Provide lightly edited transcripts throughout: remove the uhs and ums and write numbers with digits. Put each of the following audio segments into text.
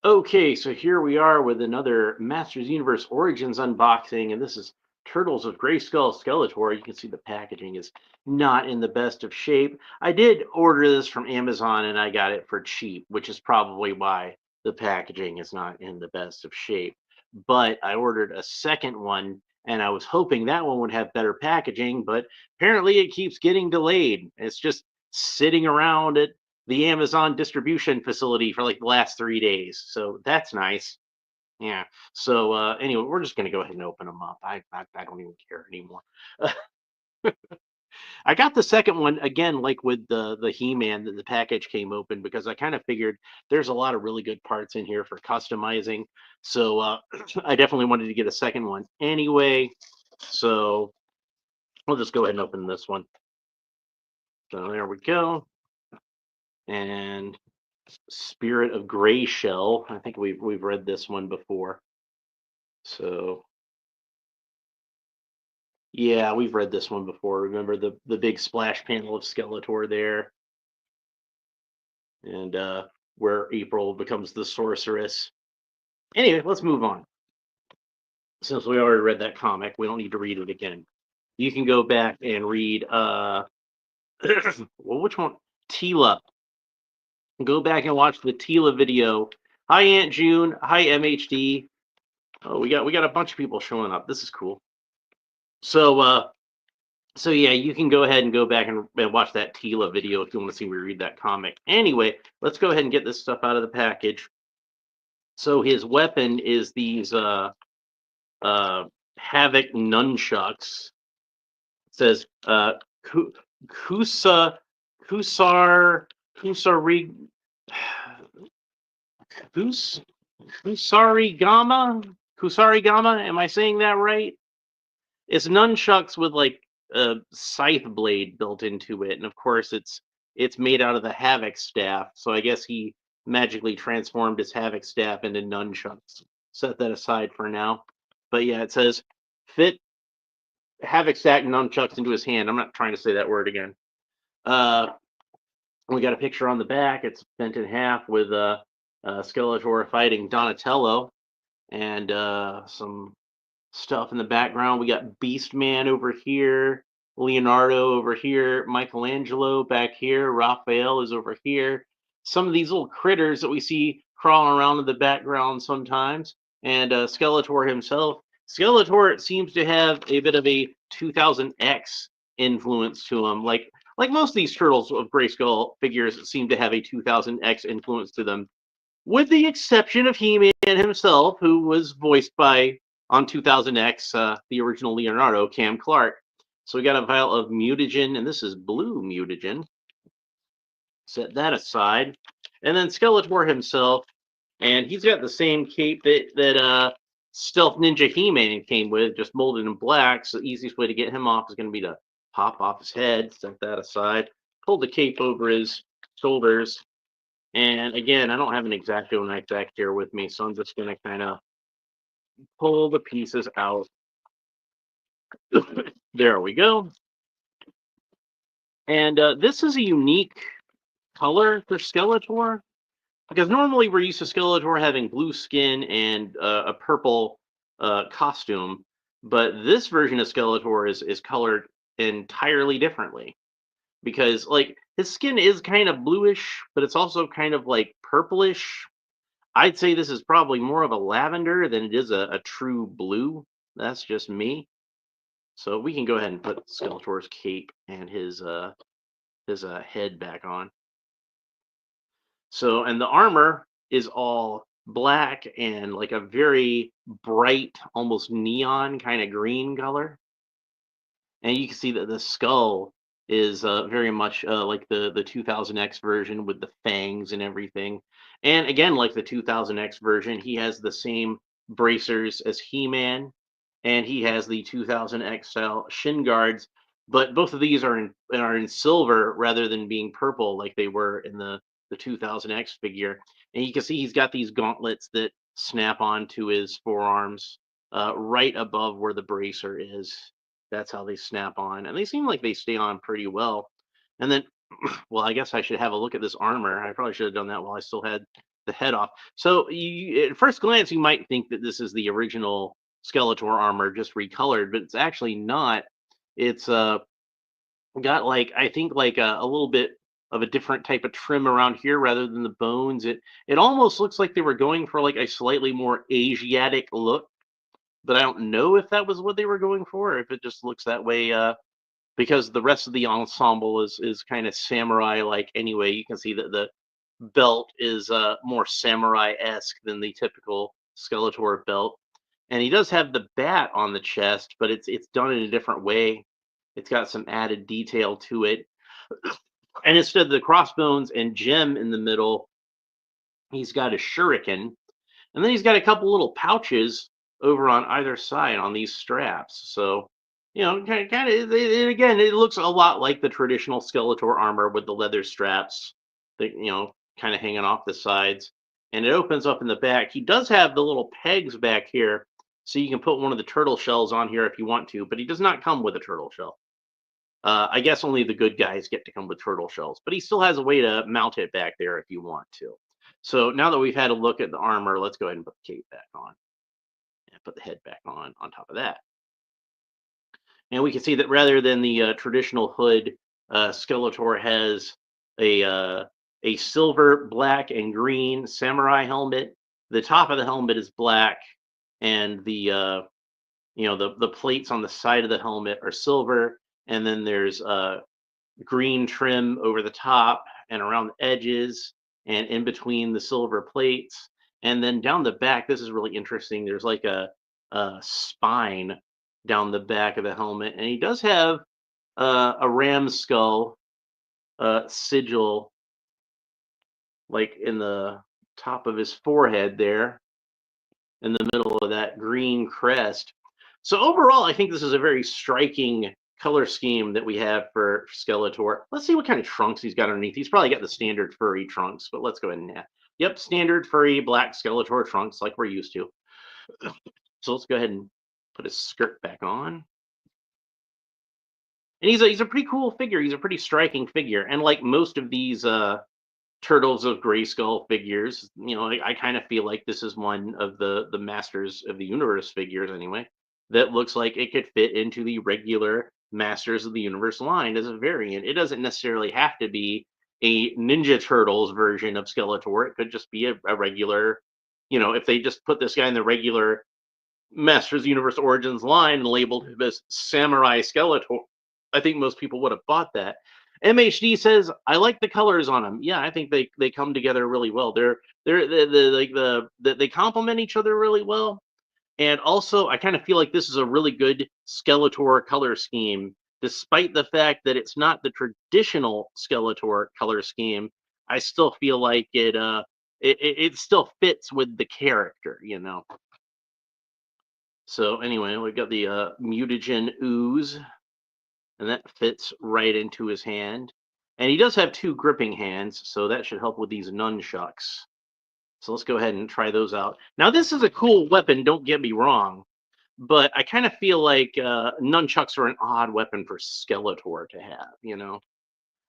Okay, so here we are with another Masters Universe Origins unboxing, and this is Turtles of Grayskull Skeletor. You can see the packaging is not in the best of shape. I did order this from Amazon and I got it for cheap, which is probably why the packaging is not in the best of shape. But I ordered a second one and I was hoping that one would have better packaging, but apparently it keeps getting delayed. It's just sitting around at the Amazon distribution facility for like the last 3 days. So that's nice. Yeah. So anyway, we're just gonna go ahead and open them up. I don't even care anymore. I got the second one again, like with the He-Man, that the package came open because I kind of figured there's a lot of really good parts in here for customizing. So I definitely wanted to get a second one anyway. So we'll just go ahead and open this one. So there we go. And Spirit of Gray Shell. I think we've read this one before. So yeah, we've read this one before. Remember the big splash panel of Skeletor there, and where April becomes the sorceress. Anyway, let's move on. Since we already read that comic, we don't need to read it again. You can go back and read well, which one? Tila. Go back and watch the Tila video. Hi Aunt June. Hi MHD. Oh, we got a bunch of people showing up. This is cool. So so yeah, you can go ahead and go back and watch that Tila video if you want to see me read that comic. Anyway, let's go ahead and get this stuff out of the package. So his weapon is these uh Havoc nunchucks. It says Kusa Kusar Kusari Kus Kusarigama. Am I saying that right? It's nunchucks with like a scythe blade built into it, and of course it's made out of the Havoc staff. So I guess he magically transformed his Havoc staff into nunchucks. Set that aside for now. But yeah, it says fit Havoc stack nunchucks into his hand. I'm not trying to say that word again. Uh, we got a picture on the back. It's bent in half with Skeletor fighting Donatello and some stuff in the background. We got Beastman over here, Leonardo over here, Michelangelo back here, Raphael is over here. Some of these little critters that we see crawling around in the background sometimes, and Skeletor himself. Skeletor seems to have a bit of a 2000X influence to him, like most of these Turtles of Grayskull figures seem to have a 2000X influence to them, with the exception of He-Man himself, who was voiced by on 2000X, the original Leonardo, Cam Clark. So we got a vial of mutagen, and this is blue mutagen. Set that aside, and then Skeletor himself, and he's got the same cape that Stealth Ninja He-Man came with, just molded in black. So the easiest way to get him off is going to be to pop off his head. Set that aside. Pull the cape over his shoulders. And again, I don't have an X-Acto knife back here with me, so I'm just going to kind of pull the pieces out. There we go. And this is a unique color for Skeletor, because normally we're used to Skeletor having blue skin and a purple costume, but this version of Skeletor is colored entirely differently. Because like his skin is kind of bluish, but it's also kind of like purplish. I'd say this is probably more of a lavender than it is a true blue. That's just me. So we can go ahead and put Skeletor's cape and his head back on. So and the armor is all black and like a very bright, almost neon kind of green color. And you can see that the skull is very much like the 2000X version with the fangs and everything. And again, like the 2000X version, he has the same bracers as He-Man, and he has the 2000X style shin guards. But both of these are in silver rather than being purple like they were in the 2000X figure. And you can see he's got these gauntlets that snap onto his forearms right above where the bracer is. That's how they snap on, and they seem like they stay on pretty well. And then, well, I guess I should have a look at this armor. I probably should have done that while I still had the head off. So at first glance, you might think that this is the original Skeletor armor, just recolored, but it's actually not. It's got like I think like a little bit of a different type of trim around here rather than the bones. It almost looks like they were going for like a slightly more Asiatic look, but I don't know if that was what they were going for, or if it just looks that way. Because the rest of the ensemble is kind of samurai like anyway. You can see that the belt is more samurai-esque than the typical Skeletor belt. And he does have the bat on the chest, but it's done in a different way. It's got some added detail to it. And instead of the crossbones and gem in the middle, he's got a shuriken. And then he's got a couple little pouches over on either side on these straps. So, kind of, again, it looks a lot like the traditional Skeletor armor with the leather straps that, kind of hanging off the sides. And it opens up in the back. He does have the little pegs back here, so you can put one of the turtle shells on here if you want to, but he does not come with a turtle shell. I guess only the good guys get to come with turtle shells, but he still has a way to mount it back there if you want to. So now that we've had a look at the armor, let's go ahead and put the cape back on and put the head back on top of that. And we can see that rather than the traditional hood, Skeletor has a silver, black, and green samurai helmet. The top of the helmet is black, and the plates on the side of the helmet are silver, and then there's green trim over the top and around the edges and in between the silver plates. And then down the back, this is really interesting. There's like a spine down the back of the helmet, and he does have a ram's skull sigil, like in the top of his forehead there, in the middle of that green crest. So overall, I think this is a very striking color scheme that we have for Skeletor. Let's see what kind of trunks he's got underneath. He's probably got the standard furry trunks, but let's go ahead and yep, standard furry black Skeletor trunks like we're used to. So let's go ahead and put his skirt back on. And he's a pretty cool figure. He's a pretty striking figure. And like most of these Turtles of Grayskull figures, I kind of feel like this is one of the Masters of the Universe figures anyway, that looks like it could fit into the regular Masters of the Universe line as a variant. It doesn't necessarily have to be a Ninja Turtles version of Skeletor. It could just be a regular, if they just put this guy in the regular Masters Universe Origins line and labeled him as Samurai Skeletor, I think most people would have bought that. MHD says, I like the colors on them. Yeah, I think they come together really well. They complement each other really well. And also, I kind of feel like this is a really good Skeletor color scheme, despite the fact that it's not the traditional Skeletor color scheme. I still feel like it still fits with the character, So anyway, we've got the mutagen ooze, and that fits right into his hand. And he does have two gripping hands, so that should help with these nunchucks. So let's go ahead and try those out. Now, this is a cool weapon, don't get me wrong, but I kind of feel like nunchucks are an odd weapon for Skeletor to have,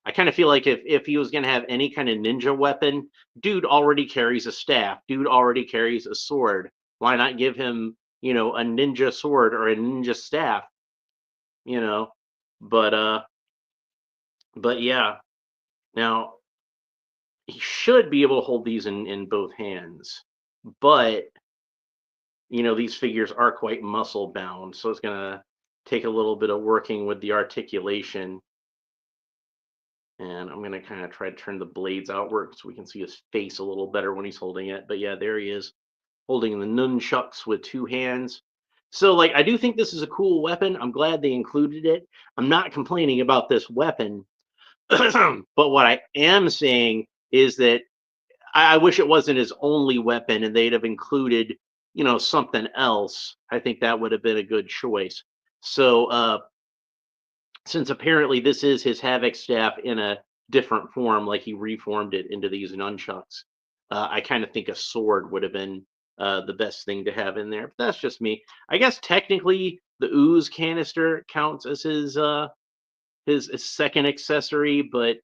I kind of feel like if he was going to have any kind of ninja weapon, dude already carries a staff. Dude already carries a sword. Why not give him, a ninja sword or a ninja staff, But yeah. Now, he should be able to hold these in both hands, but these figures are quite muscle bound, so it's gonna take a little bit of working with the articulation. And I'm gonna kind of try to turn the blades outward so we can see his face a little better when he's holding it. But yeah, there he is, holding the nunchucks with two hands. So like, I do think this is a cool weapon. I'm glad they included it. I'm not complaining about this weapon. But what I am saying is that I wish it wasn't his only weapon and they'd have included, something else. I think that would have been a good choice. So since apparently this is his Havoc staff in a different form, like he reformed it into these nunchucks, I kind of think a sword would have been the best thing to have in there. But that's just me. I guess technically the ooze canister counts as his second accessory, but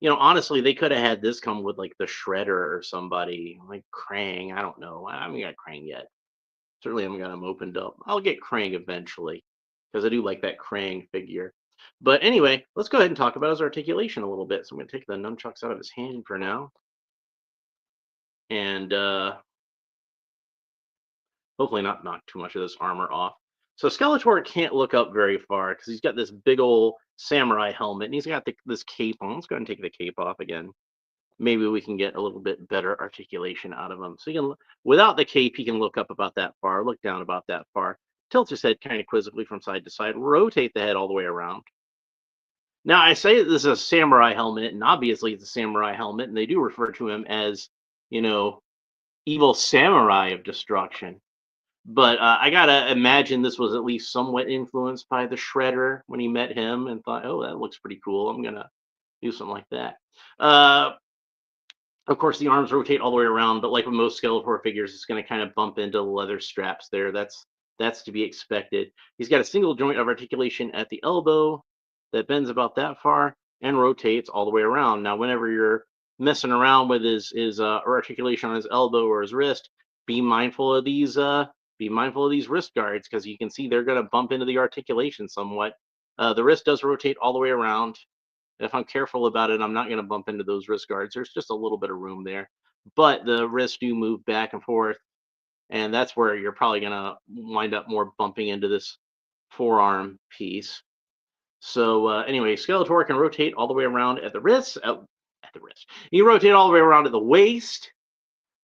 honestly, they could have had this come with like the Shredder or somebody like Krang. I don't know. I haven't got Krang yet. Certainly haven't got him opened up. I'll get Krang eventually because I do like that Krang figure. But anyway, let's go ahead and talk about his articulation a little bit. So I'm going to take the nunchucks out of his hand for now, and hopefully not knock too much of this armor off. So Skeletor can't look up very far because he's got this big old samurai helmet, and he's got this cape on. Let's go ahead and take the cape off again. Maybe we can get a little bit better articulation out of him. So you can, without the cape, he can look up about that far, look down about that far, tilt his head kind of quizzically from side to side, rotate the head all the way around. Now, I say this is a samurai helmet, and obviously it's a samurai helmet, and they do refer to him as, you know, evil samurai of destruction. But I gotta imagine this was at least somewhat influenced by the Shredder when he met him and thought, "Oh, that looks pretty cool. I'm gonna do something like that." Uh, Of course, the arms rotate all the way around, but like with most Skeletor figures, it's going to kind of bump into the leather straps there. That's to be expected. He's got a single joint of articulation at the elbow that bends about that far and rotates all the way around. Now, whenever you're messing around with his articulation on his elbow or his wrist, be mindful of these wrist guards because you can see they're going to bump into the articulation somewhat. The wrist does rotate all the way around. If I'm careful about it, I'm not going to bump into those wrist guards. There's just a little bit of room there, but the wrists do move back and forth, and that's where you're probably going to wind up more bumping into this forearm piece. So anyway, Skeletor can rotate all the way around at the wrist. At the wrist, he can rotate all the way around at the waist.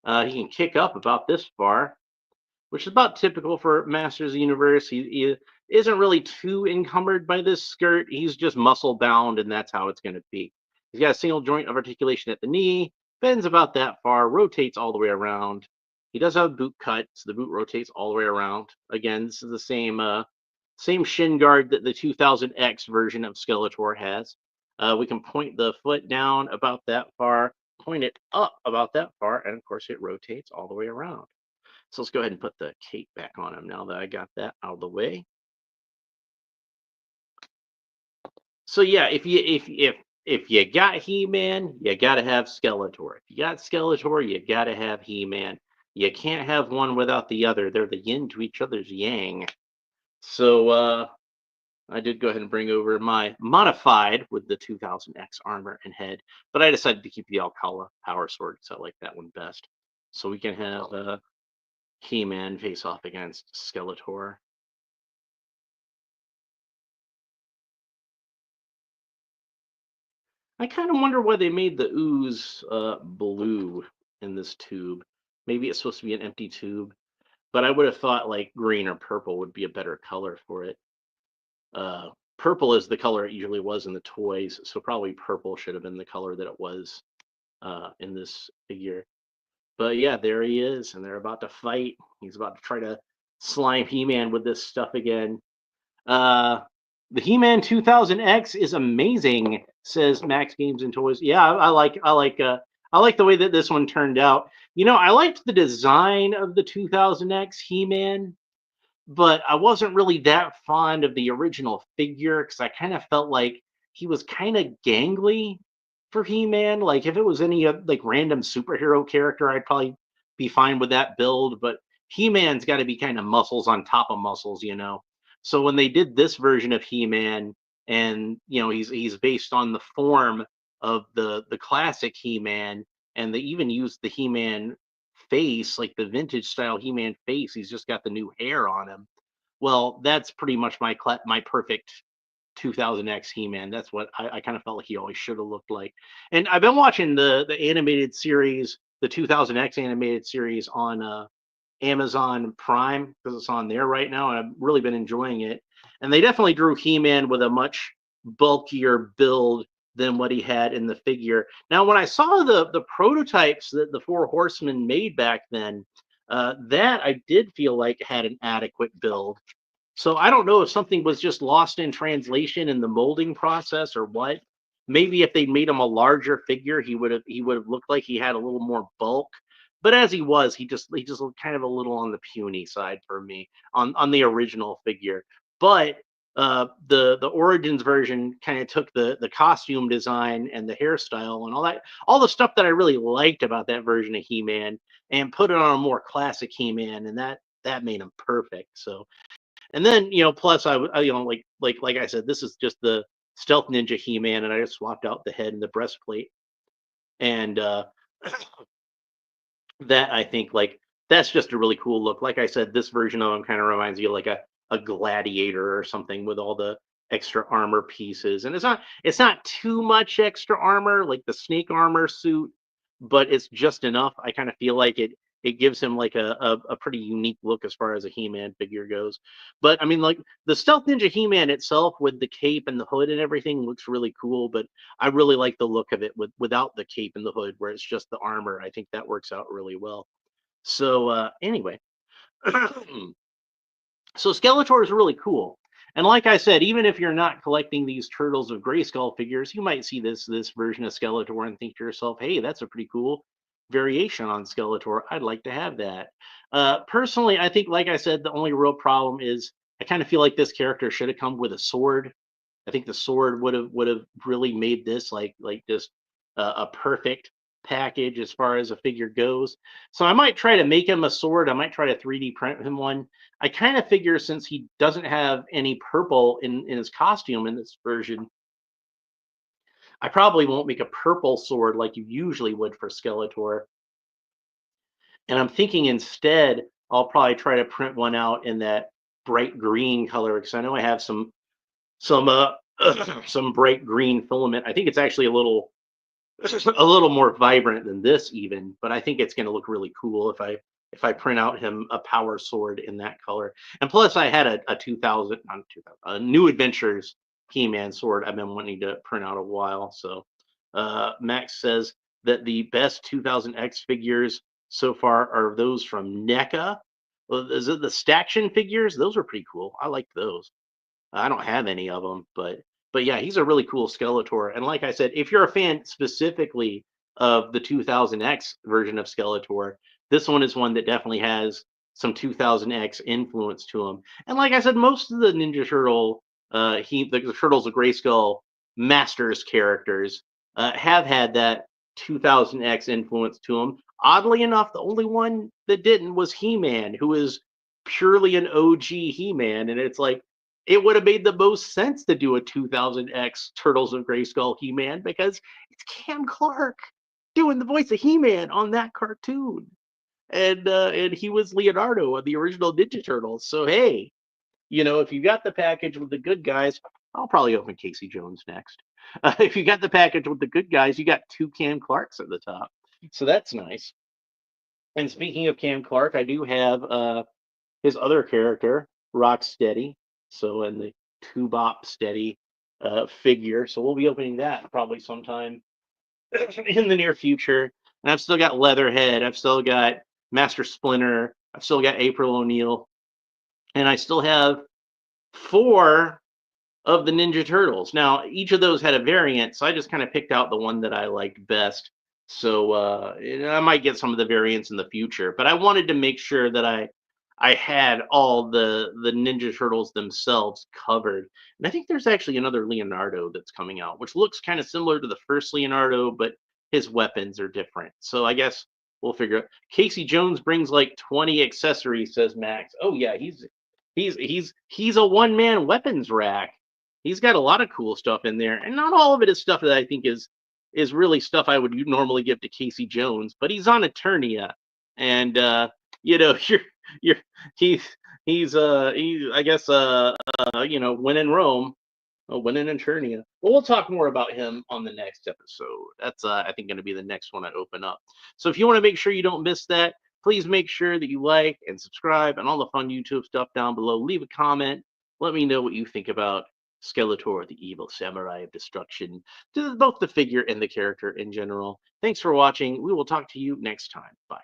He can kick up about this far, which is about typical for Masters of the Universe. He isn't really too encumbered by this skirt. He's just muscle bound, and that's how it's going to be. He's got a single joint of articulation at the knee, bends about that far, rotates all the way around. He does have a boot cut, so the boot rotates all the way around. Again, this is the same shin guard that the 2000X version of Skeletor has. We can point the foot down about that far, point it up about that far, and of course it rotates all the way around. So let's go ahead and put the cape back on him now that I got that out of the way. So yeah, if you got He-Man, you got to have Skeletor. If you got Skeletor, you got to have He-Man. You can't have one without the other. They're the yin to each other's yang. So I did go ahead and bring over my modified with the 2000X armor and head, but I decided to keep the Alcala Power Sword because I like that one best. So we can have He-Man face off against Skeletor. I kind of wonder why they made the ooze blue in this tube. Maybe it's supposed to be an empty tube, but I would have thought like green or purple would be a better color for it. Purple is the color it usually was in the toys, so probably purple should have been the color that it was in this figure. But yeah, there he is, and they're about to fight. He's about to try to slime He-Man with this stuff again. Uh, the He-Man 2000X is amazing, says Max Games and Toys. Yeah, I like the way that this one turned out. I liked the design of the 2000X He-Man, but I wasn't really that fond of the original figure because I kind of felt like he was kind of gangly for He-Man. Like if it was any like random superhero character, I'd probably be fine with that build. But He-Man's got to be kind of muscles on top of muscles. So when they did this version of He-Man, and he's based on the form of the classic He-Man, and they even used the He-Man face, like the vintage style He-Man face. He's just got the new hair on him. Well, that's pretty much my perfect 2000X He-Man. That's what I kind of felt like he always should have looked like. And I've been watching the animated series, the 2000X animated series on Amazon Prime because it's on there right now, and I've really been enjoying it. And they definitely drew He-Man with a much bulkier build than what he had in the figure. Now, when I saw the prototypes that the Four Horsemen made back then, that I did feel like had an adequate build. So I don't know if something was just lost in translation in the molding process or what. Maybe if they made him a larger figure, he would have looked like he had a little more bulk. But as he just looked kind of a little on the puny side for me on the original figure. But the origins version kind of took the costume design and the hairstyle and all the stuff that I really liked about that version of He-Man, and put it on a more classic He-Man, and that made him perfect. So, and then plus like I said, this is just the Stealth Ninja He-Man, and I just swapped out the head and the breastplate, and that I think that's just a really cool look. Like I said, this version of him kind of reminds you of like a gladiator or something with all the extra armor pieces. And it's not too much extra armor like the snake armor suit, but it's just enough. I kind of feel like it gives him like a pretty unique look as far as a He-Man figure goes. But I mean, like the Stealth Ninja He-Man itself with the cape and the hood and everything looks really cool, but I really like the look of it without the cape and the hood, where it's just the armor. I think that works out really well. So anyway, so Skeletor is really cool. And like I said, even if you're not collecting these Turtles of Grayskull figures, you might see this version of Skeletor and think to yourself, "Hey, that's a pretty cool variation on Skeletor. I'd like to have that." Personally, I think, like I said, the only real problem is I kind of feel like this character should have come with a sword. I think the sword would have really made this like just a perfect package as far as a figure goes. So I might try to make him a sword. I might try to 3D print him one. I kind of figure since he doesn't have any purple in his costume in this version, I probably won't make a purple sword like you usually would for Skeletor. And I'm thinking instead I'll probably try to print one out in that bright green color because I know I have some some bright green filament. I think it's actually a little more vibrant than this even, but I think it's going to look really cool if I print out him a power sword in that color. And plus, I had a 2000, not 2000, a New Adventures He-Man sword I've been wanting to print out a while. So Max says that the best 2000X figures so far are those from NECA. Well, is it the Staction figures? Those are pretty cool. I like those. I don't have any of them, but yeah, he's a really cool Skeletor. And like I said, if you're a fan specifically of the 2000X version of Skeletor, this one is one that definitely has some 2000X influence to him. And like I said, most of the Ninja Turtle, the Turtles of Grayskull Masters characters have had that 2000X influence to them. Oddly enough, the only one that didn't was He-Man, who is purely an OG He-Man, and it's like it would have made the most sense to do a 2000X Turtles of Grayskull He-Man because it's Cam Clark doing the voice of He-Man on that cartoon, and he was Leonardo of the original Ninja Turtles. So hey, if you got the package with the good guys, I'll probably open Casey Jones next. If you got the package with the good guys, you got two Cam Clarks at the top, so that's nice. And speaking of Cam Clark, I do have his other character, Rocksteady. So in the Two Bop Steady figure. So we'll be opening that probably sometime in the near future. And I've still got Leatherhead. I've still got Master Splinter. I've still got April O'Neil. And I still have four of the Ninja Turtles. Now, each of those had a variant, so I just kind of picked out the one that I liked best. So I might get some of the variants in the future, but I wanted to make sure that I had all the Ninja Turtles themselves covered. And I think there's actually another Leonardo that's coming out, which looks kind of similar to the first Leonardo, but his weapons are different. So I guess we'll figure out. Casey Jones brings like 20 accessories, says Max. Oh yeah, he's a one-man weapons rack. He's got a lot of cool stuff in there, and not all of it is stuff that I think is really stuff I would normally give to Casey Jones, but he's on Eternia, and you're he's he's I guess when in Rome, when in Eternia. Well, we'll talk more about him on the next episode. That's I think going to be the next one I open up. So if you want to make sure you don't miss that, please make sure that you like and subscribe and all the fun YouTube stuff down below. Leave a comment. Let me know what you think about Skeletor, the evil samurai of destruction, to both the figure and the character in general. Thanks for watching. We will talk to you next time. Bye.